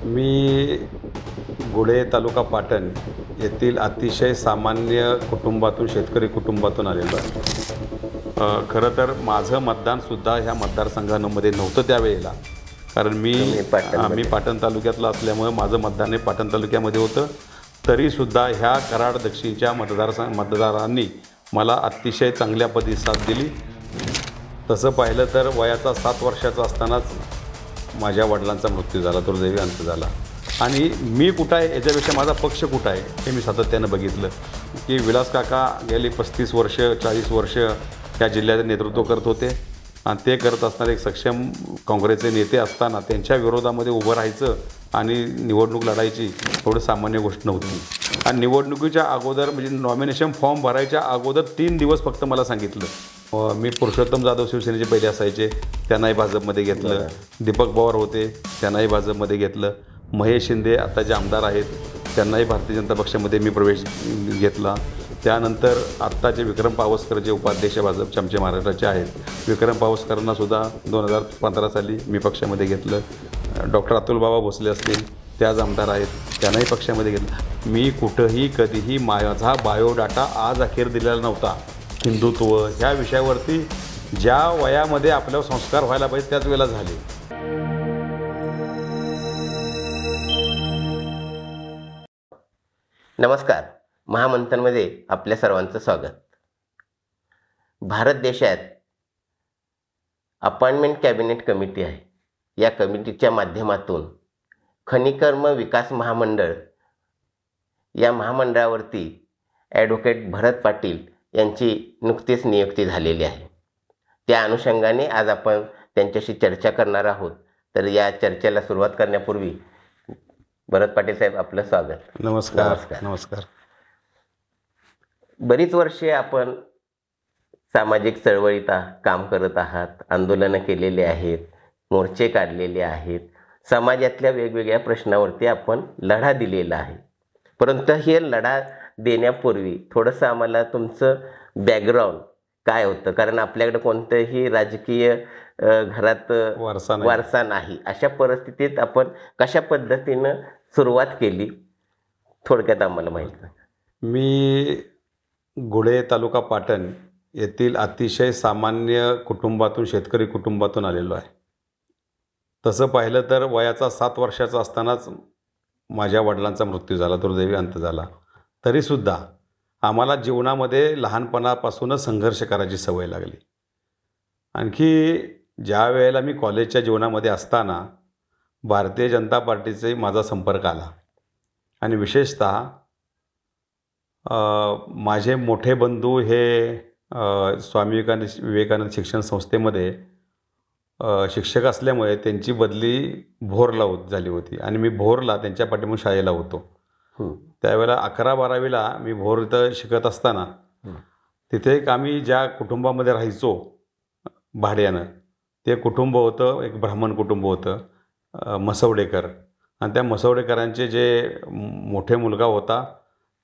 मी गुढे तालुका पाटण येथील अतिशय सामान्य कुटुंबातून शेतकरी कुटुंबातून आलेलो आहे. खरं तर माझं मतदानसुद्धा ह्या मतदारसंघामध्ये नव्हतं त्यावेळेला, कारण मी पाटण तालुक्यातलं असल्यामुळे माझं मतदान हे पाटण तालुक्यामध्ये होतं. तरीसुद्धा ह्या कराड दक्षिणच्या मतदारांनी मला अतिशय चांगल्या प्रतिसाद दिली. तसं पाहिलं तर वयाचा 7 वर्षाचा असतानाच माझ्या वडिलांचा मृत्यू झाला, दुर्दैवी अंत झाला. आणि मी कुठं आहे याच्यापेक्षा माझा पक्ष कुठं आहे हे मी सातत्यानं बघितलं की विलास काका गेली 35 वर्ष 40 वर्ष या जिल्ह्याचं नेतृत्व करत होते आणि ते करत असणारे एक सक्षम काँग्रेसचे नेते असताना त्यांच्या विरोधामध्ये उभं राहायचं आणि निवडणूक लढायची थोडं सामान्य गोष्ट नव्हती. आणि निवडणुकीच्या अगोदर म्हणजे नॉमिनेशन फॉर्म भरायच्या अगोदर 3 दिवस फक्त मला सांगितलं. मी पुरुषोत्तम जाधव शिवसेनेचे पहिले असायचे, त्यांनाही भाजपमध्ये घेतलं. दीपक पवार होते, त्यांनाही भाजपमध्ये घेतलं. महेश शिंदे आता जे आमदार आहेत त्यांनाही भारतीय जनता पक्षामध्ये मी प्रवेश घेतला. त्यानंतर आत्ताचे विक्रम पावसकर जे उपाध्यक्ष भाजपचे आमचे महाराष्ट्राचे आहेत, विक्रम पावसकरांनासुद्धा 2015 साली मी पक्षामध्ये घेतलं. डॉक्टर अतुल बाबा भोसले असतील, ते आज आमदार आहेत, त्यांनाही पक्षामध्ये घेतलं. मी कुठंही कधीही माझा बायोडाटा आज अखेर दिलेला नव्हता. हिंदुत्व ह्या विषयावरती ज्या वयामध्ये आपल्यावर संस्कार व्हायला पाहिजे त्याच वेळेला झाले. नमस्कार, महामंथनमध्ये आपल्या सर्वांचं स्वागत. भारत देशात अपॉइंटमेंट कॅबिनेट कमिटी आहे. या कमिटीच्या माध्यमातून खनिकर्म विकास महामंडळ या महामंडळावरती ॲडव्होकेट भरत पाटील यांची नुकतीच नियुक्ती झालेली आहे. त्या अनुषंगाने आज आपण त्यांच्याशी चर्चा करणार आहोत. तर या चर्चेला सुरुवात करण्यापूर्वी भरत पाटील साहेब, आपलं स्वागत. नमस्कार. नमस्कार. बरीच वर्षे आपण सामाजिक चळवळीत काम करत आहात, आंदोलनं केलेली आहेत, मोर्चे काढलेले आहेत, समाजातल्या वेगवेगळ्या प्रश्नावरती आपण लढा दिलेला आहे. परंतु हे लढा देण्यापूर्वी थोडंसं आम्हाला तुमचं बॅकग्राऊंड काय होतं, कारण आपल्याकडे कोणतंही राजकीय घरात वारसा नाही. अशा परिस्थितीत आपण कशा पद्धतीनं सुरुवात केली, थोडक्यात आम्हाला माहिती सांगा. मी गुढे तालुका पाटण येथील अतिशय सामान्य कुटुंबातून शेतकरी कुटुंबातून आलेलो आहे. तसं पाहिलं तर वयाचा 7 वर्षाचा असतानाच माझ्या वडिलांचा मृत्यू झाला, दुर्दैवी अंत झाला. तरीसुद्धा आम्हाला जीवनामध्ये लहानपणापासूनच संघर्ष करायची सवय लागली. आणखी ज्या वेळेला मी कॉलेजच्या जीवनामध्ये असताना भारतीय जनता पार्टीचे माझा संपर्क आला आणि विशेषतः माझे मोठे बंधू हे स्वामी विवेकानंद शिक्षण संस्थेमध्ये शिक्षक असल्यामुळे त्यांची बदली भोरला झाली होती आणि मी भोरला त्यांच्या पाठीमागे शाळेला होतो. त्यावेळेला 11-12वीला मी भोर इथं शिकत असताना तिथे एक आम्ही ज्या कुटुंबामध्ये राहायचो भाड्यानं, ते कुटुंब होतं एक ब्राह्मण कुटुंब होतं, मसवडेकर. आणि त्या मसवडेकरांचे जे मोठे मुलगा होता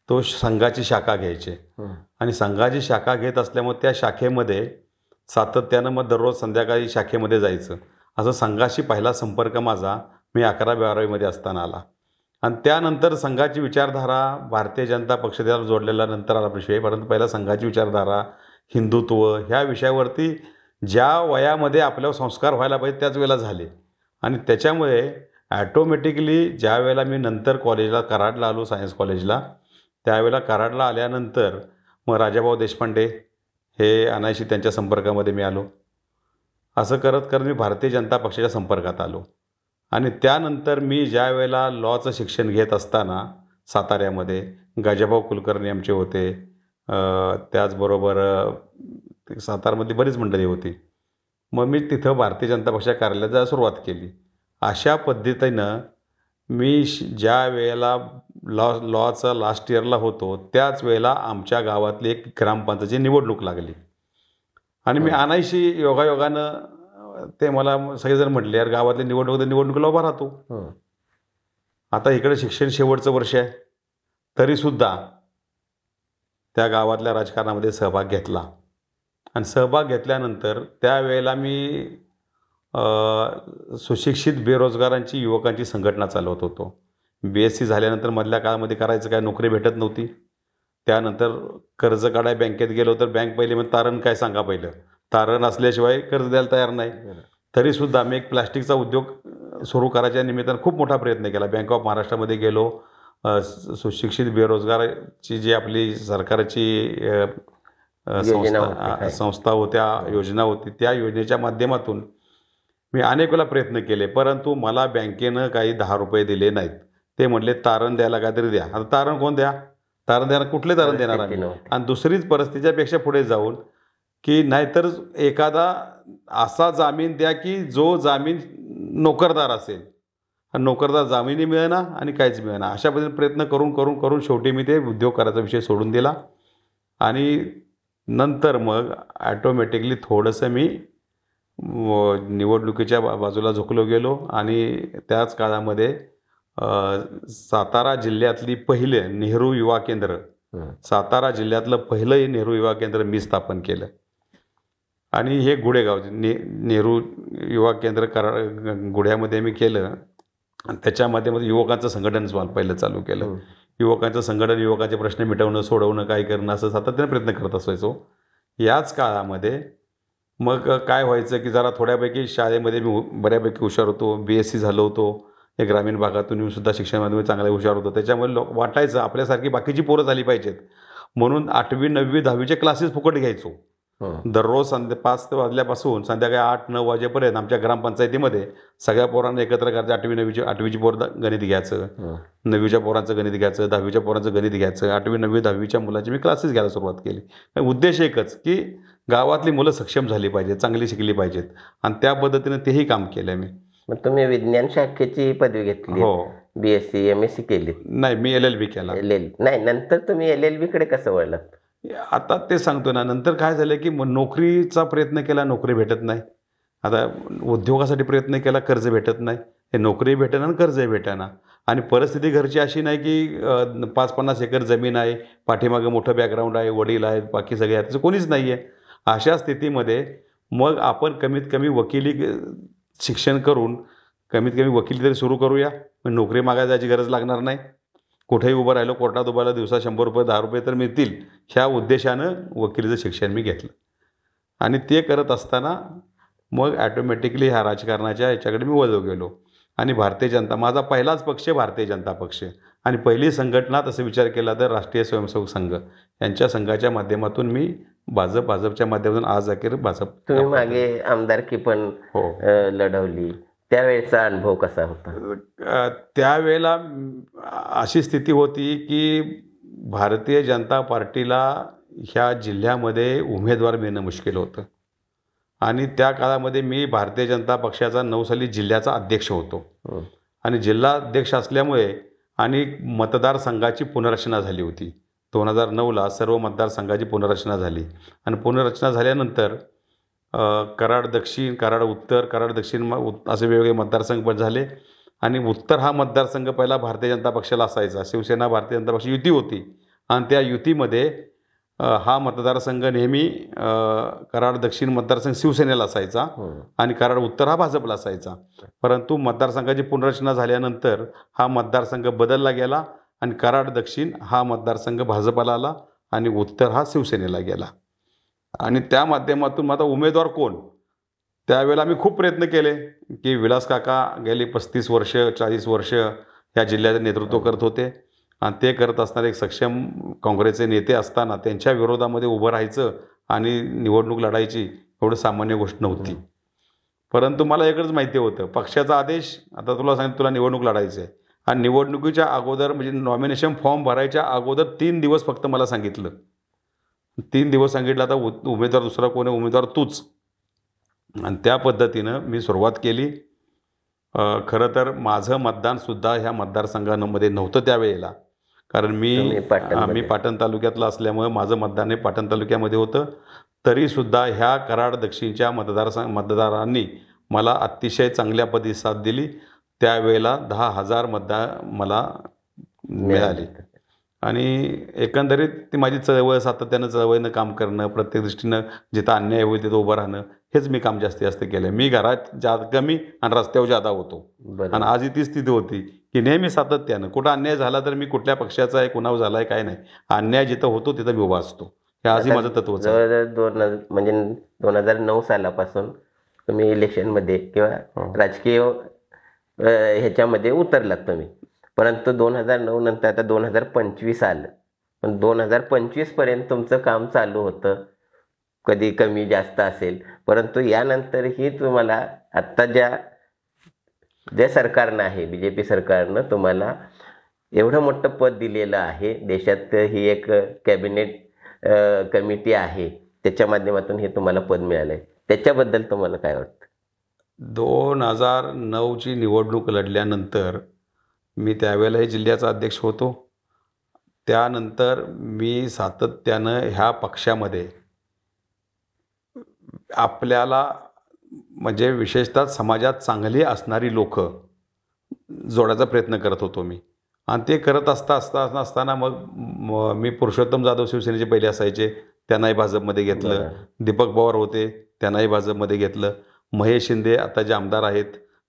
तो संघाची शाखा घ्यायचे आणि संघाची शाखा घेत असल्यामुळे त्या शाखेमध्ये सातत्यानं मग दररोज संध्याकाळी शाखेमध्ये जायचं. असं संघाशी पहिला संपर्क माझा मी 11-12वीमध्ये असताना आला. आणि त्यानंतर संघाची विचारधारा भारतीय जनता पक्ष त्याला जोडलेला नंतर आला विषय, परंतु पहिला संघाची विचारधारा हिंदुत्व ह्या विषयावरती ज्या वयामध्ये आपल्यावर संस्कार व्हायला पाहिजे त्याच वेळेला झाले. आणि त्याच्यामुळे ॲटोमॅटिकली ज्या वेळेला मी नंतर कॉलेजला कराडला आलो, सायन्स कॉलेजला, त्यावेळेला कराडला आल्यानंतर मग राजाभाऊ देशपांडे हे अनायशी त्यांच्या संपर्कामध्ये मी आलो. असं करत करत मी भारतीय जनता पक्षाच्या संपर्कात आलो. आणि त्यानंतर मी ज्या वेळेला लॉचं शिक्षण घेत असताना साताऱ्यामध्ये गाजाभाऊ कुलकर्णी आमचे होते, त्याचबरोबर सातारमध्ये बरीच मंडळी होती. मग मी तिथं भारतीय जनता पक्षाच्या कार्यालयात जायला सुरुवात केली. अशा पद्धतीनं मी ज्या वेळेला लॉचं लास्ट इयरला होतो त्याच वेळेला आमच्या गावातली एक ग्रामपंचायतीची निवडणूक लागली आणि मी अनायशी योगायोगानं ते मला सगळेजण म्हटले, यार गावातली निवडणुकीला उभा राहतो. आता इकडे शिक्षण शेवटचं वर्ष आहे, तरीसुद्धा त्या गावातल्या राजकारणामध्ये सहभाग घेतला. आणि सहभाग घेतल्यानंतर त्यावेळेला मी सुशिक्षित बेरोजगारांची युवकांची संघटना चालवत होतो. BSc झाल्यानंतर मधल्या काळामध्ये करायचं काय, नोकरी भेटत नव्हती. त्यानंतर कर्ज काढाय बँकेत गेलो तर बँक पहिले मग तारण काय सांगा, पहिलं तारण असल्याशिवाय कर्ज द्यायला तयार नाही. तरीसुद्धा मी एक प्लास्टिकचा उद्योग सुरू करायच्या निमित्तानं खूप मोठा प्रयत्न केला. बँक ऑफ महाराष्ट्रामध्ये गेलो. सुशिक्षित बेरोजगाराची जी आपली सरकारची संस्था होत्या, योजना होती, त्या योजनेच्या माध्यमातून मी अनेक वेळा प्रयत्न केले, परंतु मला बँकेनं काही 10 रुपये दिले नाहीत. ते म्हटले तारण द्यायला काहीतरी द्या. आता तारण कोण द्या, तारण द्यायला कुठले तारण देणार आम्ही. आणि दुसरीच परिस्थितीच्यापेक्षा पुढे जाऊन की नाहीतर एखादा असा जामीन द्या की जो जामीन नोकरदार असेल. नोकरदार जामीनही मिळेना आणि काहीच मिळेना. अशा पद्धतीने प्रयत्न करून करून करून शेवटी मी ते उद्योग करायचा विषय सोडून दिला. आणि नंतर मग ॲटोमॅटिकली थोडंसं मी निवडणुकीच्या बाजूला झुकलो गेलो. आणि त्याच काळामध्ये सातारा जिल्ह्यातली पहिले नेहरू युवा केंद्र, सातारा जिल्ह्यातलं पहिलं नेहरू युवा केंद्र मी स्थापन केलं. आणि हे गुढेगाव नेहरू युवा केंद्र गुढ्यामध्ये मी केलं. आणि त्याच्यामध्ये युवकांचं संघटन पहिलं चालू केलं. युवकांचं संघटन, युवकांचे प्रश्न मिटवणं, सोडवणं, काय करणं, असं सातत्याने प्रयत्न करत असायचो. याच काळामध्ये मग काय व्हायचं की जरा थोड्यापैकी शाळेमध्ये मी बऱ्यापैकी हुशार होतो. BSc झालो होतो. हे ग्रामीण भागातून येऊन सुद्धा शिक्षणामध्ये चांगला हुशार होतो. त्याच्यामुळे वाटायचं आपल्यासारखी बाकीची पोरं झाली पाहिजेत म्हणून 8वी 9वी 10वीचे क्लासेस फुकट घ्यायचो. दररोज 5 वाजल्यापासून संध्याकाळी 8-9 वाजेपर्यंत आमच्या ग्रामपंचायतीमध्ये सगळ्या पोरांना एकत्र करायचं. 8वी पोरं गणित घ्यायचं, 9वीच्या पोरांचं गणित घ्यायचं, 10वीच्या पोरांचं गणित घ्यायचं. 8वी 9वी 10वीच्या मुलाची मी क्लासेस घ्यायला सुरुवात केली. उद्देश एकच की गावातली मुलं सक्षम झाली पाहिजेत, चांगली शिकली पाहिजेत. आणि त्या पद्धतीने तेही काम केलं मी. मग तुम्ही विज्ञान शाखेची पदवी घेतली? हो. BSc MSc केली? नाही, मी LLB केला. नाही, नंतर तुम्ही LLB कडे कसं वळलात? आता ते सांगतो ना. नंतर काय झालं की नोकरीचा प्रयत्न केला, नोकरी भेटत नाही. आता उद्योगासाठी प्रयत्न केला, कर्ज भेटत नाही. हे नोकरी भेटेना आणि कर्जही भेटेना. आणि परिस्थिती घरची अशी नाही की 5-50 एकर जमीन आहे, पाठीमागं मोठं बॅकग्राऊंड आहे, वडील आहेत, बाकी सगळे आहेत, त्याचं कोणीच नाही आहे. अशा स्थितीमध्ये मग आपण कमीत कमी वकिली शिक्षण करून कमीत कमी वकिली तरी सुरू करूया. नोकरी मागायला जायची गरज लागणार नाही. कुठेही उभं राहिलो, कोर्टात उभं राहिलं, दिवसा 100 रुपये 10 रुपये तर मिळतील, ह्या उद्देशानं वकिलीचं शिक्षण मी घेतलं. आणि ते करत असताना मग ॲटोमॅटिकली ह्या राजकारणाच्या ह्याच्याकडे मी वळलो गेलो. आणि भारतीय जनता, माझा पहिलाच पक्ष भारतीय जनता पक्ष. आणि पहिली संघटना तसं विचार केला तर राष्ट्रीय स्वयंसेवक संघ, यांच्या संघाच्या माध्यमातून मी भाजपच्या माध्यमातून आज अखेर भाजप. तुम्ही मागे आमदारकी पण लढवली, त्यावेळेचा अनुभव कसा होता? त्यावेळेला अशी स्थिती होती की भारतीय जनता पार्टीला ह्या जिल्ह्यामध्ये उमेदवार मिळणं मुश्किल होतं. आणि त्या काळामध्ये मी भारतीय जनता पक्षाचा 9 साली जिल्ह्याचा अध्यक्ष होतो. आणि जिल्हा अध्यक्ष असल्यामुळे आणि मतदारसंघाची पुनर्रचना झाली होती. 2009ला सर्व मतदारसंघाची पुनर्रचना झाली. आणि पुनर्रचना झाल्यानंतर कराड दक्षिण, कराड उत्तर, कराड दक्षिण असे वेगवेगळे मतदारसंघ पण झाले. आणि उत्तर हा मतदारसंघ पहिला भारतीय जनता पक्षाला असायचा. शिवसेना भारतीय जनता पक्ष युती होती. आणि त्या युतीमध्ये हा मतदारसंघ नेहमी कराड दक्षिण मतदारसंघ शिवसेनेला असायचा आणि कराड उत्तर हा भाजपला असायचा. परंतु मतदारसंघाची पुनर्रचना झाल्यानंतर हा मतदारसंघ बदलला गेला आणि कराड दक्षिण हा मतदारसंघ भाजपला आला आणि उत्तर हा शिवसेनेला गेला. आणि त्या माध्यमातून माझा उमेदवार कोण, त्यावेळेला मी खूप प्रयत्न केले की विलास काका गेली 35 वर्ष 40 वर्ष या जिल्ह्याचं नेतृत्व करत होते. आणि ते करत असणारे एक सक्षम काँग्रेसचे नेते असताना त्यांच्या विरोधामध्ये उभं राहायचं आणि निवडणूक लढायची एवढं सामान्य गोष्ट नव्हती. परंतु मला एकच माहिती होतं, पक्षाचा आदेश, आता तुला सांगितलं तुला निवडणूक लढायचं आहे. आणि निवडणुकीच्या अगोदर म्हणजे नॉमिनेशन फॉर्म भरायच्या अगोदर 3 दिवस फक्त मला सांगितलं. 3 दिवस सांगितलं, आता उमेदवार दुसरा कोण आहे, उमेदवार तूच. आणि त्या पद्धतीनं मी सुरुवात केली. खरं तर माझं मतदानसुद्धा ह्या मतदारसंघामध्ये नव्हतं त्यावेळेला, कारण मी पाटण तालुक्यातलं असल्यामुळे माझं मतदान हे पाटण तालुक्यामध्ये होतं. तरीसुद्धा ह्या कराड दक्षिणच्या मतदारांनी मला अतिशय चांगल्या प्रतिसाद दिली. त्यावेळेला 10,000 मतदार मला मिळाली. आणि एकंदरीत ती माझी चळवळ, सातत्यानं चळवळीनं काम करणं, प्रत्येक दृष्टीनं जिथं अन्याय होईल तिथं उभं राहणं, हेच मी काम जास्तीत जास्त केलं. मी घरात कमी आणि रस्त्यावर जादा होतो. बरोबर. आणि आजही ती स्थिती होती की नेहमी सातत्यानं कुठं अन्याय झाला तर मी कुठल्या पक्षाचा आहे, कुणावर झाला आहे, काय नाही. अन्याय जिथं होतो तिथं मी उभा असतो. हे आजही माझं तत्वच आहे. जवळजवळ 2009 सालापासून तुम्ही इलेक्शनमध्ये किंवा राजकीय ह्याच्यामध्ये उतरलात तुम्ही, परंतु 2009 नंतर आता 2025 आलं. पण 2025 पर्यंत तुमचं काम चालू होतं, कधी कमी जास्त असेल, परंतु यानंतरही तुम्हाला आत्ता ज्या सरकारनं आहे, BJP सरकारनं तुम्हाला एवढं मोठं पद दिलेलं आहे. देशात ही एक कॅबिनेट कमिटी आहे, त्याच्या माध्यमातून हे तुम्हाला पद मिळालंय. त्याच्याबद्दल तुम्हाला काय वाटतं? 2009ची निवडणूक लढल्यानंतर मी त्यावेळेलाही जिल्ह्याचा अध्यक्ष होतो. त्यानंतर मी सातत्यानं ह्या पक्षामध्ये आपल्याला म्हणजे विशेषतः समाजात चांगली असणारी लोक जोडायचा प्रयत्न करत होतो मी. आणि ते करत असताना मग मी पुरुषोत्तम जाधव शिवसेनेचे पहिले असायचे, त्यांनाही भाजपमध्ये घेतलं. दीपक पवार होते, त्यांनाही भाजपमध्ये घेतलं. महेश शिंदे आता जे आमदार आहेत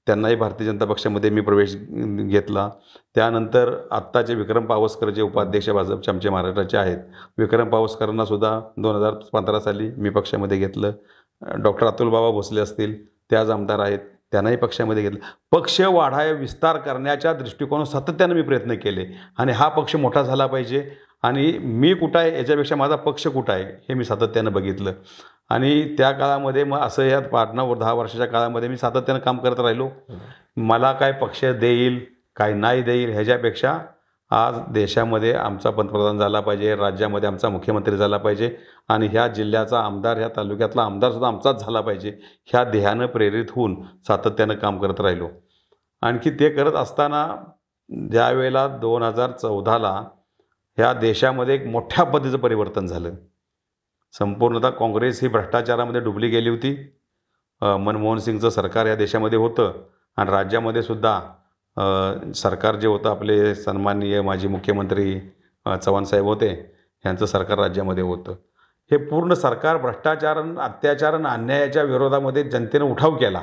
त्यांनाही भारतीय जनता पक्षामध्ये मी प्रवेश घेतला. त्यानंतर आत्ताचे विक्रम पावसकर जे उपाध्यक्ष भाजपचे आमचे महाराष्ट्राचे आहेत, विक्रम पावसकरांना सुद्धा 2015 साली मी पक्षामध्ये घेतलं. डॉक्टर अतुल बाबा भोसले असतील, ते आज आमदार आहेत, त्यांनाही पक्षामध्ये घेतलं. पक्ष विस्तार करण्याच्या दृष्टिकोनातून सातत्यानं मी प्रयत्न केले. आणि हा पक्ष मोठा झाला पाहिजे आणि मी कुठं आहे याच्यापेक्षा माझा पक्ष कुठं आहे हे मी सातत्यानं बघितलं. आणि त्या काळामध्ये मग असं या 10 वर्षाच्या काळामध्ये मी सातत्यानं काम करत राहिलो. मला काय पक्ष देईल काय नाही देईल ह्याच्यापेक्षा आज देशामध्ये आमचा पंतप्रधान झाला पाहिजे, राज्यामध्ये आमचा मुख्यमंत्री झाला पाहिजे आणि ह्या जिल्ह्याचा आमदार, ह्या तालुक्यातला आमदारसुद्धा आमचाच झाला पाहिजे, ह्या ध्येयानं प्रेरित होऊन सातत्यानं काम करत राहिलो. आणखी ते करत असताना ज्यावेळेला 2014ला ह्या देशामध्ये एक मोठ्या पद्धतीचं परिवर्तन झालं. संपूर्णतः काँग्रेस ही भ्रष्टाचारामध्ये डुबली गेली होती. मनमोहन सिंगचं सरकार या देशामध्ये होतं आणि राज्यामध्ये सुद्धा सरकार जे होतं आपले सन्माननीय माजी मुख्यमंत्री चव्हाणसाहेब होते, यांचं सरकार राज्यामध्ये होतं. हे पूर्ण सरकार भ्रष्टाचार, अत्याचार आणि अन्यायाच्या विरोधामध्ये जनतेनं उठाव केला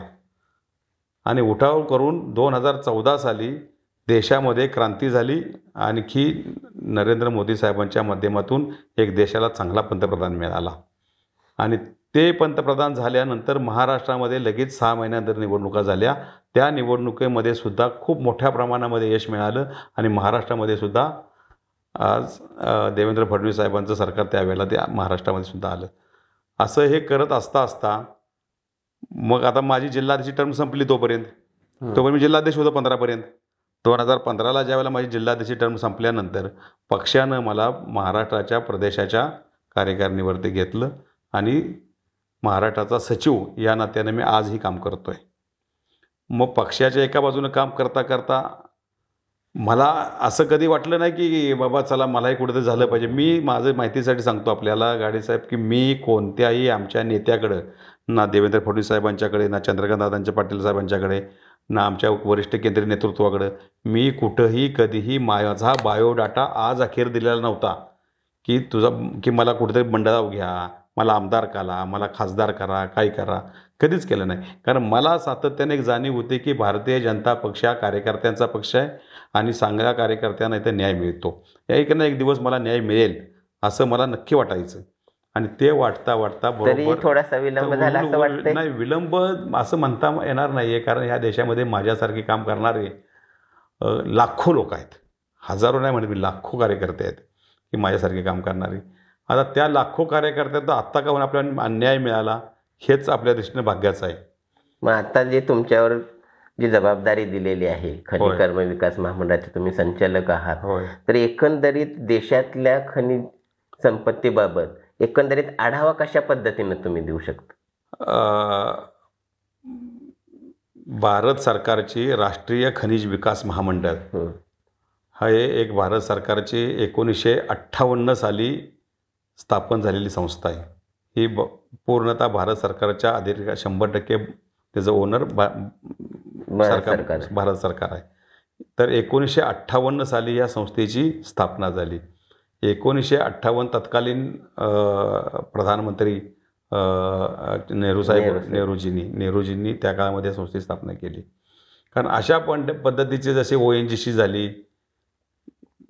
आणि उठाव करून 2014 साली देशामध्ये क्रांती झाली. आणखी नरेंद्र मोदी साहेबांच्या माध्यमातून एक देशाला चांगला पंतप्रधान मिळाला आणि ते पंतप्रधान झाल्यानंतर महाराष्ट्रामध्ये लगेच 6 महिन्यानंतर निवडणुका झाल्या. त्या निवडणुकीमध्ये सुद्धा खूप मोठ्या प्रमाणामध्ये यश मिळालं आणि महाराष्ट्रामध्ये सुद्धा आज देवेंद्र फडणवीस साहेबांचं सरकार त्यावेळेला ते महाराष्ट्रामध्ये सुद्धा आलं. असं हे करत असता मग आता माझी जिल्हाध्यक्षी टर्म संपली. तोपर्यंत मी जिल्हाध्यक्ष होतो 15पर्यंत. 2015ला ज्यावेळेला माझी जिल्हाध्यक्षी टर्म संपल्यानंतर पक्षानं मला महाराष्ट्राच्या प्रदेशाच्या कार्यकारिणीवरती घेतलं आणि महाराष्ट्राचा सचिव या नात्याने मी आजही काम करतोय. मग पक्षाच्या एका बाजूनं काम करता करता मला असं कधी वाटलं नाही की बाबा चला मलाही कुठेतरी झालं पाहिजे. मी माझं माहितीसाठी सांगतो आपल्याला गाडीसाहेब की मी कोणत्याही आमच्या नेत्याकडं, ना देवेंद्र फडणवीस साहेबांच्याकडे, ना चंद्रकांत दादांच्या पाटील साहेबांच्याकडे, ना आमच्या वरिष्ठ केंद्रीय नेतृत्वाकडं मी कुठंही कधीही माझा बायोडाटा आज अखेर दिलेला नव्हता की मला कुठेतरी मंडळाव घ्या, मला आमदार करा, मला खासदार करा, काय करा. कधीच केलं नाही. कारण मला सातत्याने एक जाणीव होती की भारतीय जनता पक्ष हा कार्यकर्त्यांचा पक्ष आहे आणि चांगल्या कार्यकर्त्यांना इथं न्याय मिळतो. एक ना एक दिवस मला न्याय मिळेल असं मला नक्की वाटायचं आणि ते वाटता बरोबर थोडासा विलंब झाला असं वाटतंय. नाही, विलंब असं म्हणता येणार नाही आहे. कारण ह्या देशामध्ये माझ्यासारखे काम करणारे लाखो लोक आहेत. हजारो नाही म्हणत मी, लाखो कार्यकर्ते आहेत की माझ्यासारखे काम करणारे. आता त्या लाखो कार्यकर्त्यांना आत्ता का होऊन आपल्याला अन्याय मिळाला हेच आपल्या दृष्टीने भाग्याचं आहे. मग आता जे तुमच्यावर जी जबाबदारी दिलेली आहे, खनिकर्म विकास महामंडळाचे तुम्ही संचालक आहात, तर एकंदरीत देशातल्या खनिज संपत्तीबाबत एकंदरीत आढावा कशा पद्धतीने तुम्ही देऊ शकता? भारत सरकारची राष्ट्रीय खनिज विकास महामंडळ हे एक भारत सरकारची 1958 साली स्थापन झालेली संस्था आहे. ही पूर्णतः भारत सरकारच्या अधिकार 100% त्याचं ओनर भारत सरकार आहे. तर 1958 साली या संस्थेची स्थापना झाली. 1958 तत्कालीन प्रधानमंत्री नेहरूजींनी त्या काळामध्ये संस्थेची स्थापना केली. कारण अशा पद्धतीचे जसे ONGC झाली,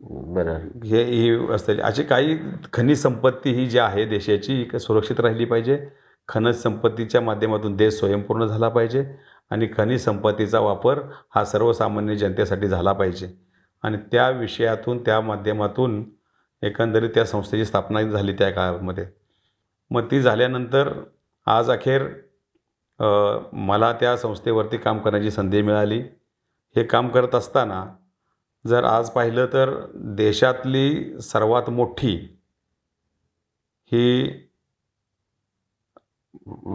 बरोबर. ही असते, अशी काही खनिज संपत्ती ही जी आहे देशाची सुरक्षित राहिली पाहिजे. खनिज संपत्तीच्या माध्यमातून देश स्वयंपूर्ण झाला पाहिजे आणि खनिज संपत्तीचा वापर हा सर्वसामान्य जनतेसाठी झाला पाहिजे. आणि त्या विषयातून, त्या माध्यमातून एकंदरीत त्या संस्थेची स्थापना झाली त्या काळामध्ये. मग ती झाल्यानंतर आज अखेर मला त्या संस्थेवरती काम करण्याची संधी मिळाली. हे काम करत असताना जर आज पाहिलं तर देशातली सर्वात मोठी ही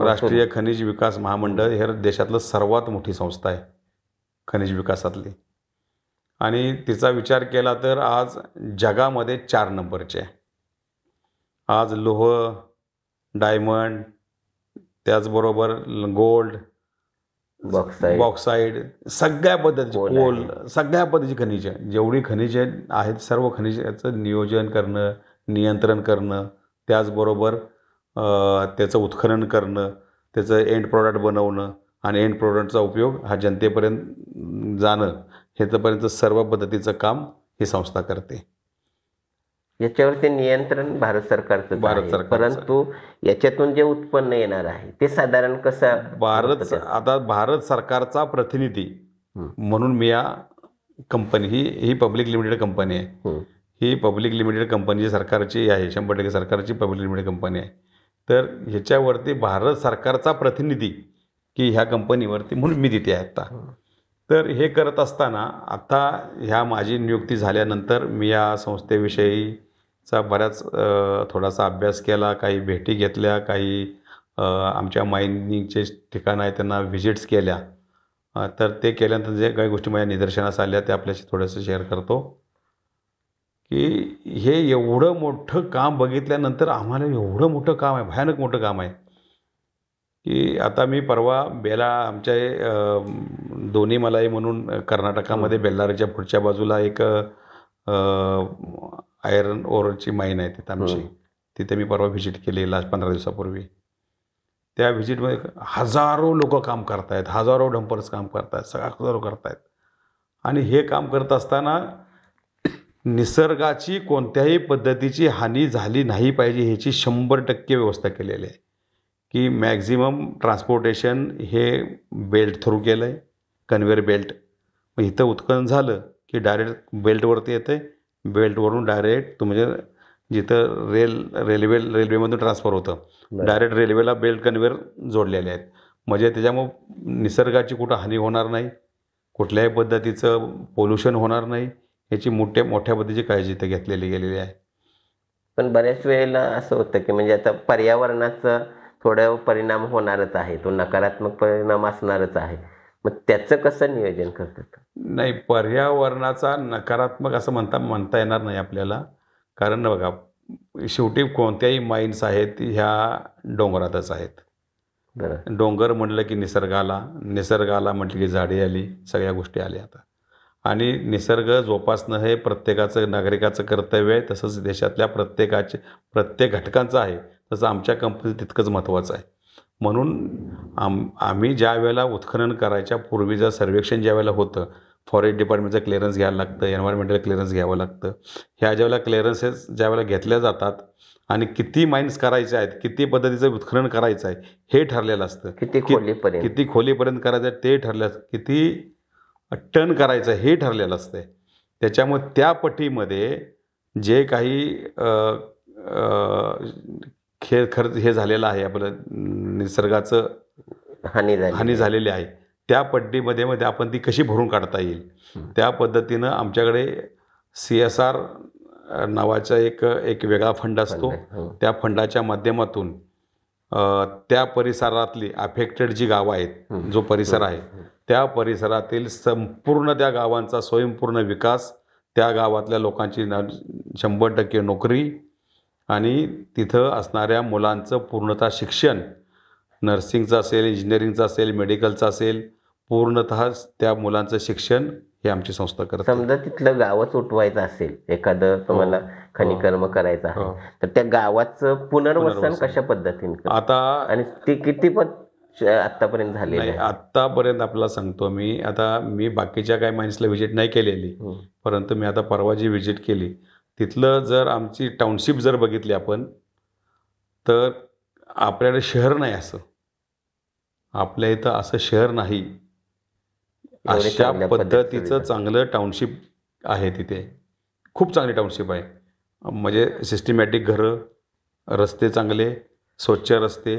राष्ट्रीय खनिज विकास महामंडळ हे देशातलं सर्वात मोठी संस्था आहे खनिज विकासातली. आणि तिचा विचार केला तर आज जगामध्ये 4 नंबरचे आहे. आज लोह, डायमंड, त्याचबरोबर गोल्ड, बॉक्साईड, सगळ्या पद्धतीचे कोल, सगळ्या पद्धतीची खनिजे, जेवढी खनिजे आहेत सर्व खनिजाचं नियोजन करणं, नियंत्रण करणं, त्याचबरोबर त्याचं उत्खनन करणं, त्याचं एंड प्रॉडक्ट बनवणं आणि एंड प्रॉडक्टचा उपयोग हा जनतेपर्यंत जाणं, ह्याच्यापर्यंत सर्व पद्धतीचं काम ही संस्था करते. याच्यावरती नियंत्रण भारत सरकारचं आहे, परंतु याच्यातून जे उत्पन्न येणार आहे ते साधारण कसं भारत सरकारचा प्रतिनिधी म्हणून मी या कंपनी ही पब्लिक लिमिटेड कंपनी आहे. ही पब्लिक लिमिटेड कंपनी सरकारची आहे, 100% सरकारची पब्लिक लिमिटेड कंपनी आहे. तर ह्याच्यावरती भारत सरकारचा प्रतिनिधी की ह्या कंपनीवरती म्हणून मी तिथे आहे आता. तर हे करत असताना आता ह्या माझी नियुक्ती झाल्यानंतर मी या संस्थेविषयीचा बऱ्याच थोडासा अभ्यास केला, काही भेटी घेतल्या, काही आमच्या मायनिंगचे ठिकाणं आहेत त्यांना व्हिजिट्स केल्या. तर ते केल्यानंतर जे काही गोष्टी माझ्या निदर्शनास आल्या ते आपल्याशी थोडंसं शेअर करतो. की हे एवढं मोठं काम बघितल्यानंतर आम्हाला एवढं मोठं काम आहे, भयानक मोठं काम आहे की आता मी परवा आमच्या दोन्ही मलाई म्हणून कर्नाटकामध्ये बेल्लारीच्या पुढच्या बाजूला एक आयरन ओरची माईन आहे तिथं आमची. तिथे मी परवा व्हिजिट केली 15 दिवसापूर्वी. त्या व्हिजिटमध्ये हजारो लोक काम करतायत, हजारो डंपर्स काम करतायत, हजारो करतायत. आणि हे काम करत असताना निसर्गाची कोणत्याही पद्धतीची हानी झाली नाही पाहिजे ह्याची 100% व्यवस्था केलेली आहे. की मॅक्झिमम ट्रान्सपोर्टेशन हे बेल्ट थ्रू केलं आहे, कन्व्हेअर बेल्ट. मग इथं उत्खनन झालं की डायरेक्ट बेल्टवरती येते, बेल्टवरून डायरेक्ट म्हणजे जिथं रेल्वेमधून ट्रान्सफर होतं, डायरेक्ट रेल्वेला बेल्ट कन्व्हेअर जोडलेले आहेत. म्हणजे त्याच्यामुळं निसर्गाची कुठं हानी होणार नाही, कुठल्याही पद्धतीचं पोल्युशन होणार नाही, याची मोठ्या पद्धतीची काळजी इथं घेतलेली गेलेली आहे. पण बऱ्याच वेळेला असं होतं की म्हणजे आता पर्यावरणाचा थोडा परिणाम होणारच आहे, तो नकारात्मक परिणाम असणारच आहे. मग त्याचं कसं नियोजन करतात? नाही, पर्यावरणाचा नकारात्मक असं म्हणता येणार नाही आपल्याला. कारण बघा, शेवटी कोणत्याही माईन्स आहेत ह्या डोंगरातच आहेत. डोंगर म्हटलं की निसर्गाला म्हटलं की झाडे आली, सगळ्या गोष्टी आल्या आता. आणि निसर्ग जोपासणं हे प्रत्येकाचं, नागरिकाचं कर्तव्य आहे. तसंच देशातल्या प्रत्येक घटकांचं आहे. तसं आमच्या कंपनीत तितकंच महत्त्वाचं आहे. म्हणून आम्ही ज्या वेळेला उत्खनन करायच्या पूर्वीचं सर्वेक्षण ज्या वेळेला होतं, फॉरेस्ट डिपार्टमेंटचं क्लिअरन्स घ्यायला लागतं, एन्व्हायरमेंटल क्लिअरन्स घ्यावं लागतं. ह्या ज्यावेळेला क्लिअरन्सेस ज्यावेळेला घेतल्या जातात आणि किती माईन्स करायचे आहेत, किती पद्धतीचं उत्खनन करायचं आहे हे ठरलेलं असतं. किती खोलीपर्यंत करायचं आहे ते ठरलं असतं, किती टन करायचं हे ठरलेलं असतं. त्याच्यामुळे त्या पट्टीमध्ये जे काही खर्च हे झालेलं आहे, आपलं निसर्गाचं हानी झालेली आहे, त्या पट्टीमध्ये आपण ती कशी भरून काढता येईल त्या पद्धतीनं आमच्याकडे CSR नावाचा एक वेगळा फंड असतो. त्या फंडाच्या माध्यमातून त्या परिसरातली अफेक्टेड जी गावं आहेत, जो परिसर आहे त्या परिसरातील संपूर्ण त्या गावांचा स्वयंपूर्ण विकास, त्या गावातल्या लोकांची 100% नोकरी आणि तिथं असणाऱ्या मुलांचं पूर्णतः शिक्षण, नर्सिंगचं असेल, इंजिनिअरिंगचं असेल, मेडिकलचं असेल, पूर्णतः त्या मुलांचं शिक्षण हे आमची संस्था करते. समजा तिथलं गावच उठवायचं असेल, एखादं तुम्हाला खनिकर्म करायचं आहे, तर त्या गावाचं पुनर्वसन कशा पद्धतीने करता? आता आणि ते किती पण आतापर्यंत झालेलं नाही, आहे? आत्तापर्यंत आपल्याला सांगतो मी बाकीच्या काही माइन्सला व्हिजिट नाही केलेली, परंतु मी आता परवा जी व्हिजिट केली तिथलं जर आमची टाउनशिप जर बघितली आपण, तर आपल्याकडे शहर नाही असं, आपल्या इथं असं शहर नाही, एवढे अशा चांगल्या पद्धतीचं पद्धतीचं चांगलं टाउनशिप आहे तिथे. खूप चांगली टाउनशिप आहे. म्हणजे सिस्टमॅटिक घरं, रस्ते चांगले, स्वच्छ रस्ते,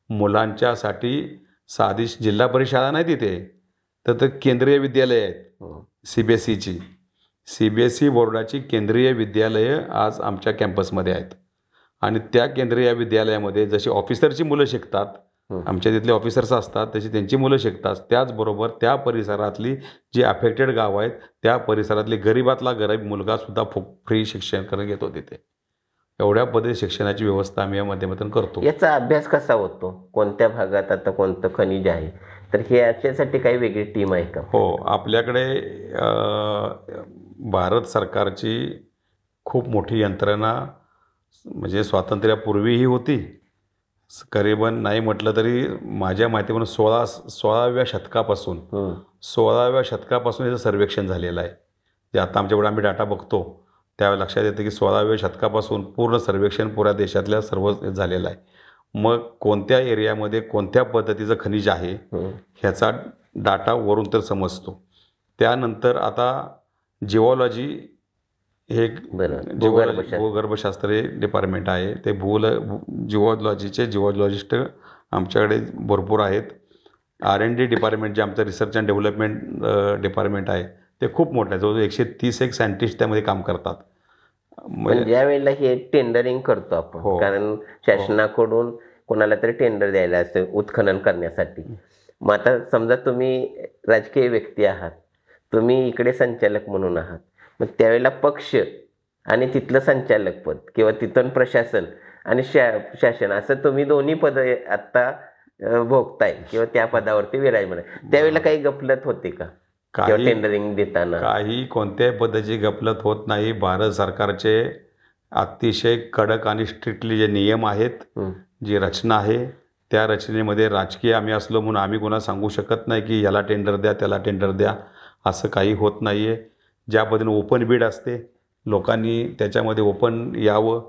मुलांच्यासाठी साधी जिल्हा परिषद शाळा नाही तिथे, तर केंद्रीय विद्यालय आहेत. CBSEची CBSE बोर्डाची केंद्रीय विद्यालयं आज आमच्या कॅम्पसमध्ये आहेत. आणि त्या केंद्रीय विद्यालयामध्ये जशी ऑफिसरची मुलं शिकतात, आमच्या तिथले ऑफिसर्स असतात, तशी त्यांची मुलं शिकतात. त्याचबरोबर त्या परिसरातली जी अफेक्टेड गावं आहेत, त्या परिसरातली गरीबातला गरीब मुलगासुद्धा फ्री शिक्षण घेतो तिथे. एवढ्या पद्धती शिक्षणाची व्यवस्था आम्ही या माध्यमातून करतो. याचा अभ्यास कसा होतो? कोणत्या भागात आता कोणतं खनिज आहे, तर हे याच्यासाठी काही वेगळी टीम आहे का? हो, आपल्याकडे भारत सरकारची खूप मोठी यंत्रणा म्हणजे स्वातंत्र्यापूर्वीही होती. करीबन नाही म्हटलं तरी माझ्या माहितीवरून 16व्या शतकापासून याचं सर्वेक्षण झालेलं आहे. जे आता आमच्याकडे आम्ही डाटा बघतो त्यावेळेला लक्षात येतं की 16व्या शतकापासून पूर्ण सर्वेक्षण पुऱ्या देशातल्या सर्व झालेलं आहे. मग कोणत्या एरियामध्ये कोणत्या पद्धतीचं खनिज आहे ह्याचा डाटा वरून तर समजतो. त्यानंतर आता जिओलॉजी हे भूगर्भशास्त्र डिपार्टमेंट आहे. ते जिओलॉजिस्ट आमच्याकडे भरपूर आहेत. R&D डिपार्टमेंट जे आमचं रिसर्च अँड डेव्हलपमेंट डिपार्टमेंट आहे ते खूप मोठं आहे. जवळजवळ 130 सायंटिस्ट त्यामध्ये काम करतात. म्हणजे ज्या वेळेला हे टेंडरिंग करतो आपण, कारण शासनाकडून कोणाला तरी टेंडर द्यायला असतं उत्खनन करण्यासाठी. मग आता समजा तुम्ही राजकीय व्यक्ती आहात, तुम्ही इकडे संचालक म्हणून आहात, मग त्यावेळेला पक्ष आणि तिथलं संचालक पद किंवा तिथून प्रशासन आणि शासन असं तुम्ही दोन्ही पद आत्ता भोगताय किंवा त्या पदावरती विराजमान आहे, त्यावेळेला काही गफलत होते का टेंडरिंग देताना? काही कोणत्याही पद्धतीची गफलत होत नाही. भारत सरकारचे अतिशय कडक आणि स्ट्रिक्टली जे नियम आहेत, जी रचना आहे, त्या रचनेमध्ये राजकीय आम्ही असलो म्हणून आम्ही कोणाला सांगू शकत नाही की याला टेंडर द्या त्याला टेंडर द्या, असं काही होत नाही आहे. ज्या पद्धतीने ओपन बीड असते, लोकांनी त्याच्यामध्ये ओपन यावं,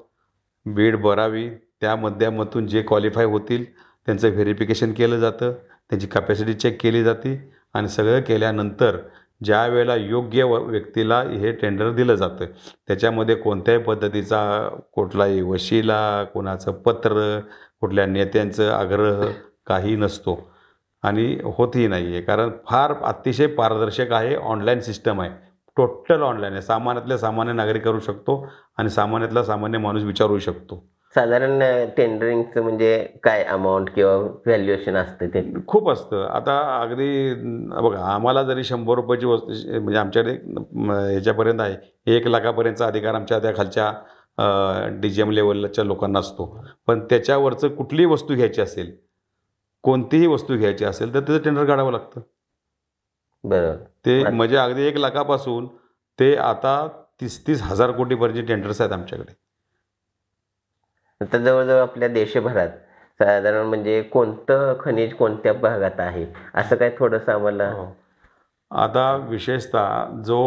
बीड भरावी, त्या माध्यमातून जे क्वालिफाय होतील त्यांचं व्हेरिफिकेशन केलं जातं, त्यांची कॅपॅसिटी चेक केली जाते आणि सगळं केल्यानंतर ज्या वेळेला योग्य व्यक्तीला हे टेंडर दिलं जातं, त्याच्यामध्ये कोणत्याही पद्धतीचा कुठलाही वशिला, कोणाचं पत्र, कुठल्या नेत्यांचं आग्रह काही नसतो आणि होतही नाही आहे. कारण फार अतिशय पारदर्शक आहे. ऑनलाईन सिस्टम आहे, टोटल ऑनलाईन आहे. सामान्यातल्या सामान्य नागरिक करू शकतो आणि सामान्यातला सामान्य माणूस विचारू शकतो. साधारण टेंडरिंगचं म्हणजे काय अमाऊंट किंवा व्हॅल्युएशन असतं? ते खूप असतं. आता अगदी बघा, आम्हाला जरी 100 रुपयाची वस्तू म्हणजे आमच्याकडे ह्याच्यापर्यंत आहे 1 लाखापर्यंतचा अधिकार आमच्या त्या खालच्या DGM लेवलच्या लोकांना असतो. पण त्याच्यावरचं कुठलीही वस्तू घ्यायची असेल, कोणतीही वस्तू घ्यायची असेल तर त्याचं टेंडर काढावं लागतं. बरोबर. ते म्हणजे अगदी 1 लाखापासून ते आता 30-30 हजार कोटीपर्यंतचे टेंडर्स आहेत आमच्याकडे. आता जवळजवळ आपल्या देशभरात साधारण म्हणजे कोणतं खनिज कोणत्या भागात आहे असं काय थोडंसं आम्हाला? आता विशेषतः जो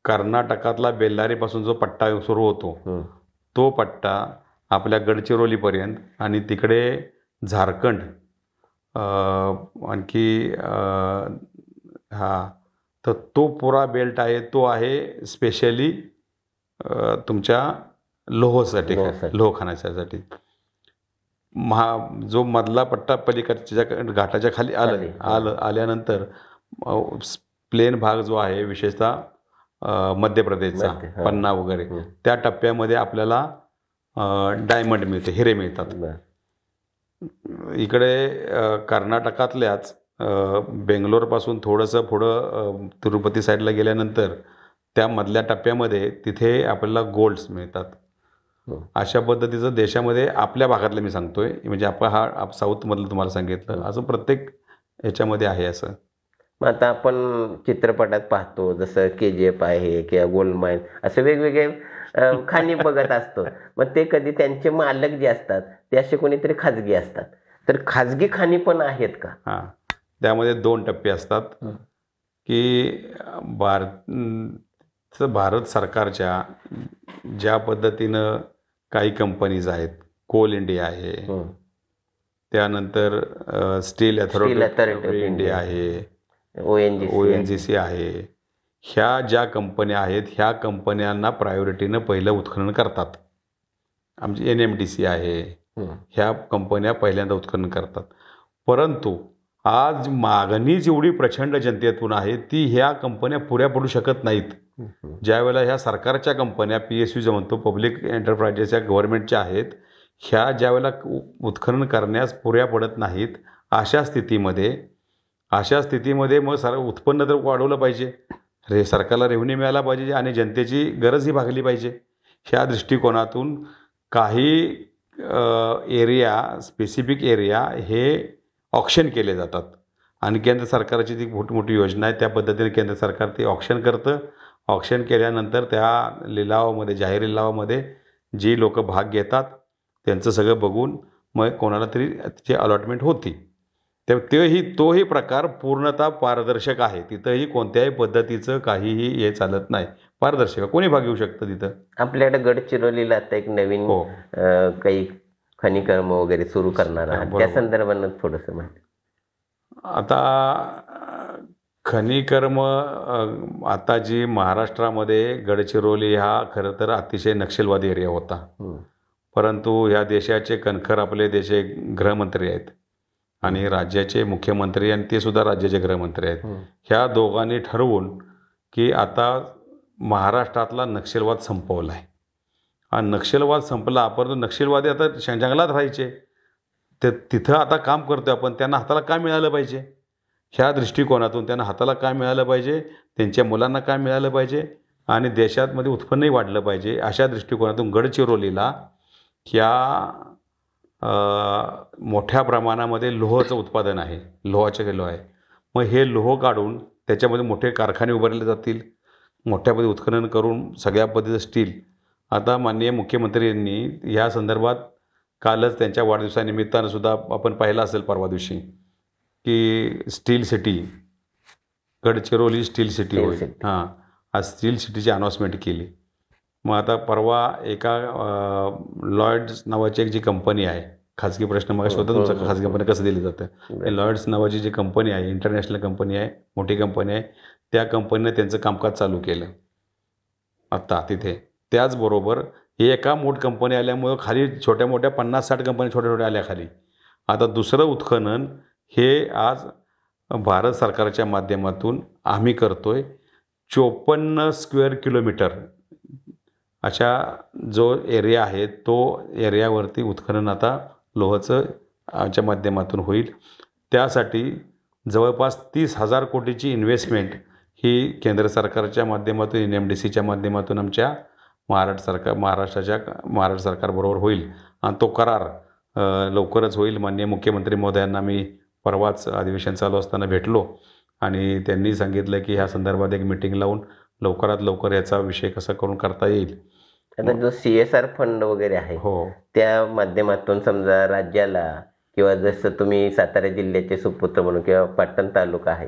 कर्नाटकातला बेल्लारीपासून जो पट्टा सुरू होतो, तो पट्टा आपल्या गडचिरोलीपर्यंत आणि तिकडे झारखंड, आणखी तर तो पुरा बेल्ट आहे, तो आहे स्पेशली तुमच्या लोहसाठी, लोह खाण्यासाठी. जो मधला पट्टा पलीकडच्या घाटाच्या खाली आल्यानंतर प्लेन भाग जो आहे, विशेषतः मध्य प्रदेशचा पन्ना वगैरे, त्या टप्प्यामध्ये आपल्याला डायमंड मिळते, हिरे मिळतात. इकडे कर्नाटकातल्याच बेंगलोरपासून थोडंसं पुढं तिरुपती साईडला गेल्यानंतर त्या मधल्या टप्प्यामध्ये तिथे आपल्याला गोल्ड्स मिळतात. अशा पद्धतीचं देशामध्ये आपल्या भागातलं मी सांगतोय, म्हणजे आपण हा साऊथमधलं तुम्हाला सांगितलं, असं प्रत्येक ह्याच्यामध्ये आहे. असं मग आता आपण चित्रपटात पाहतो जसं KGF आहे किंवा गोल्डमाइन असे वेगवेगळे खाणी बघत असतो. मग ते कधी त्यांचे मालक जे असतात ते असे कोणीतरी खाजगी असतात, तर खाजगी खाणी पण आहेत का? हां, त्यामध्ये 2 टप्पे असतात की भारत सरकारच्या ज्या पद्धतीनं काही कंपनीज आहेत, कोल इंडिया आहे, त्यानंतर स्टील अथॉरिटी ऑफ इंडिया आहे, ONGC आहे, ह्या ज्या कंपन्या आहेत ह्या कंपन्यांना प्रायोरिटीनं पहिलं उत्खनन करतात. आमची NMDC आहे, ह्या कंपन्या पहिल्यांदा उत्खनन करतात. परंतु आज मागणी जेवढी प्रचंड जनतेतून आहे ती ह्या कंपन्या पुऱ्या पडू शकत नाहीत. ज्यावेळेला ह्या सरकारच्या कंपन्या PSU जे म्हणतो पब्लिक एंटरप्राइजेस या गव्हर्नमेंटच्या आहेत, ह्या ज्यावेळेला उत्खनन करण्यास पुऱ्या पडत नाहीत, अशा स्थितीमध्ये मग उत्पन्न तर वाढवलं पाहिजे, सरकारला रेव्हेन्यू मिळाला पाहिजे आणि जनतेची गरजही भागली पाहिजे. ह्या दृष्टिकोनातून काही स्पेसिफिक एरिया हे ऑक्शन केले जातात आणि केंद्र सरकारची ती मोठी योजना आहे. त्या पद्धतीने केंद्र सरकार ते ऑक्शन करतं. ऑक्शन केल्यानंतर त्या जाहीर लिलावामध्ये जी लोक भाग घेतात त्यांचं सगळं बघून मग कोणाला तरी त्याची अलॉटमेंट होती. तर तोही प्रकार पूर्णतः पारदर्शक आहे. तिथंही कोणत्याही पद्धतीचं काहीही हे चालत नाही, पारदर्शक, कोणी भाग घेऊ शकतं तिथं. आपल्याकडे गडचिरोलीला आता एक नवीन काही खनिकर्म वगैरे सुरू करणार आहात, त्या संदर्भात थोडंसं माहिती. आता खनिकर्म आता जी महाराष्ट्रामध्ये गडचिरोली हा खरं तर अतिशय नक्षलवादी एरिया होता, परंतु ह्या देशाचे कणखर आपले देशे गृहमंत्री आहेत आणि राज्याचे मुख्यमंत्री आणि ते सुद्धा राज्याचे गृहमंत्री आहेत. ह्या दोघांनी ठरवून की आता महाराष्ट्रातला नक्षलवाद संपवला आहे आणि नक्षलवाद संपला, परंतु नक्षलवादी आता जंगलात राहायचे, तर तिथं आता काम करतोय आपण, त्यांना हाताला काय मिळालं पाहिजे, ह्या दृष्टिकोनातून त्यांना हाताला काय मिळालं पाहिजे, त्यांच्या मुलांना काय मिळालं पाहिजे आणि देशातमध्ये उत्पन्नही वाढलं पाहिजे, अशा दृष्टिकोनातून गडचिरोलीला ह्या मोठ्या प्रमाणामध्ये लोहाचं उत्पादन आहे, लोहाचे लोह आहे. मग हे लोह काढून त्याच्यामध्ये मोठे कारखाने उभारले जातील, मोठ्या पद्धतीने उत्खनन करून सगळ्या पद्धतीचं स्टील. आता माननीय मुख्यमंत्र्यांनी या संदर्भात कालच त्यांच्या वाढदिवसानिमित्तानं सुद्धा आपण पाहिलं असेल परवा दिवशी की steel city, Gadchiroli steel city होईल. आज स्टील सिटीची अनाऊन्समेंट केली. मग आता परवा एका लॉयड्स नावाची एक जी कंपनी आहे, खाजगी प्रश्न मग होता तुमचा, खाजगी कंपनी कसं दिली जातं, लॉयड्स नावाची जी कंपनी आहे, इंटरनॅशनल कंपनी आहे, मोठी कंपनी आहे, त्या कंपनीने त्यांचं कामकाज चालू केलं आत्ता तिथे. त्याचबरोबर एका मोठ कंपनी आल्यामुळं खाली छोट्या मोठ्या 50-60 कंपनी छोट्या आल्या खाली. आता दुसरं उत्खनन हे आज भारत सरकारच्या माध्यमातून आम्ही करतोय. 54 स्क्वेअर किलोमीटर अशा जो एरिया आहे तो एरियावरती उत्खनन आता लोहाचं च्या माध्यमातून होईल. त्यासाठी जवळपास 30,000 कोटीची इन्व्हेस्टमेंट ही केंद्र सरकारच्या माध्यमातून NMDCच्या माध्यमातून आमच्या महाराष्ट्र सरकारबरोबर होईल आणि तो करार लवकरच होईल. माननीय मुख्यमंत्री महोदयांना मी परवाच अधिवेशन चालू असताना भेटलो आणि त्यांनी सांगितलं की ह्या संदर्भात एक मीटिंग लावून लवकरात लवकर याचा विषय कसा करून करता येईल. आता जो CSR फंड वगैरे आहे त्या माध्यमातून समजा राज्याला किंवा जसं तुम्ही सातारा जिल्ह्याचे सुपुत्र म्हणून किंवा पाटण तालुका आहे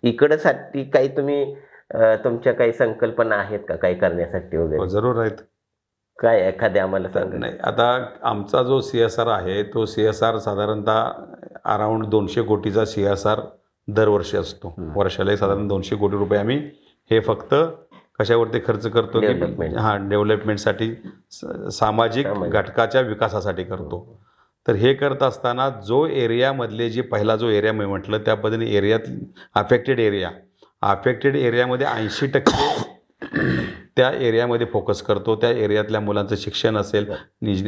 इकडसाठी काही तुम्ही तुमच्या काही संकल्पना आहेत का काही करण्यासाठी वगैरे? जरूर आहेत. काय एखाद्या आम्हाला सांगा. नाही, आता आमचा जो CSR आहे तो CSR साधारणतः अराउंड 200 कोटीचा CSR दरवर्षी असतो. वर्षाला साधारण 200 कोटी रुपये आम्ही हे फक्त कशावरती खर्च करतो की डेव्हलपमेंटसाठी, सामाजिक घटकाच्या विकासासाठी करतो. तर हे करत असताना जो एरियामधले जे पहिला जो एरिया मी म्हटलं त्या पद्धतीने एरियात अफेक्टेड एरियामध्ये 80% त्या एरियामध्ये फोकस करतो. त्या एरियातल्या मुलांचं शिक्षण असेल,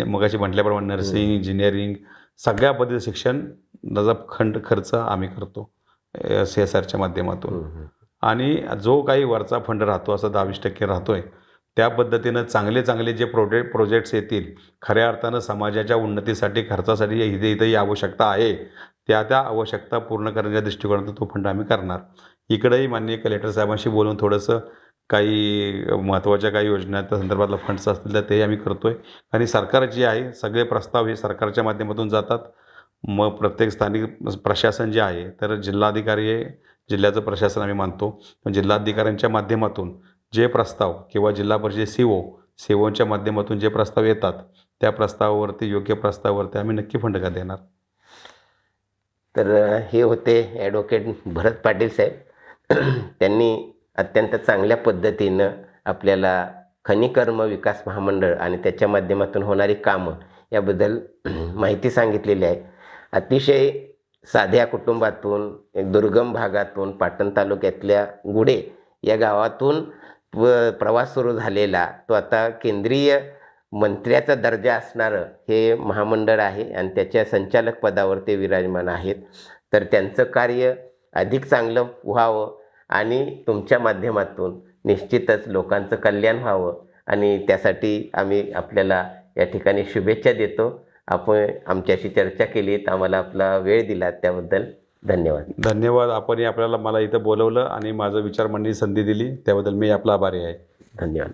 मगाशी म्हटल्याप्रमाणे नर्सिंग, इंजिनिअरिंग, सगळ्या पद्धतीचं शिक्षणाचा खर्च आम्ही करतो CSRच्या माध्यमातून. आणि जो काही वरचा फंड राहतो असा 10-20% राहतोय, त्या पद्धतीनं चांगले जे प्रोजेक्ट्स येतील, खऱ्या अर्थानं समाजाच्या उन्नतीसाठी खर्चासाठी इथेही आवश्यकता आहे, त्या आवश्यकता पूर्ण करण्याच्या दृष्टिकोनातून तो फंड आम्ही करणार. इकडेही माननीय कलेक्टर साहेबांशी बोलून थोडंसं काही महत्त्वाच्या काही योजनांच्या संदर्भातलं फंड्स असतील तर ते आम्ही करतो आहे. आणि सरकार जे आहे सगळे प्रस्ताव हे सरकारच्या माध्यमातून जातात. मग प्रत्येक स्थानिक प्रशासन जे आहे तर जिल्हाधिकारी हे जिल्ह्याचं प्रशासन आम्ही मानतो. पण जिल्हाधिकाऱ्यांच्या माध्यमातून जे प्रस्ताव किंवा जिल्हा परिषद सीओच्या माध्यमातून जे प्रस्ताव येतात त्या प्रस्तावावरती योग्य प्रस्तावावरती आम्ही नक्की फंड का देणार. तर हे होते ॲडव्होकेट भरत पाटील साहेब. त्यांनी अत्यंत चांगल्या पद्धतीनं आपल्याला खनिकर्म विकास महामंडळ आणि त्याच्या माध्यमातून होणारी कामं याबद्दल माहिती सांगितलेली आहे. अतिशय साध्या कुटुंबातून एक दुर्गम भागातून पाटण तालुक्यातल्या गुढे या गावातून प्रवास सुरू झालेला तो आता केंद्रीय मंत्र्याचा दर्जा असणारं हे महामंडळ आहे आणि त्याच्या संचालक पदावर ते विराजमान आहेत. तर त्यांचं कार्य अधिक चांगलं व्हावं आणि तुमच्या माध्यमातून निश्चितच लोकांचं कल्याण व्हावं आणि त्यासाठी आम्ही आपल्याला या ठिकाणी शुभेच्छा देतो. आपण आमच्याशी चर्चा केलीत, आम्हाला आपला वेळ दिला त्याबद्दल धन्यवाद. धन्यवाद. आपणही मला इथं बोलवलं आणि माझं विचार मांडण्याची संधी दिली त्याबद्दल मी आपला आभारी आहे. धन्यवाद.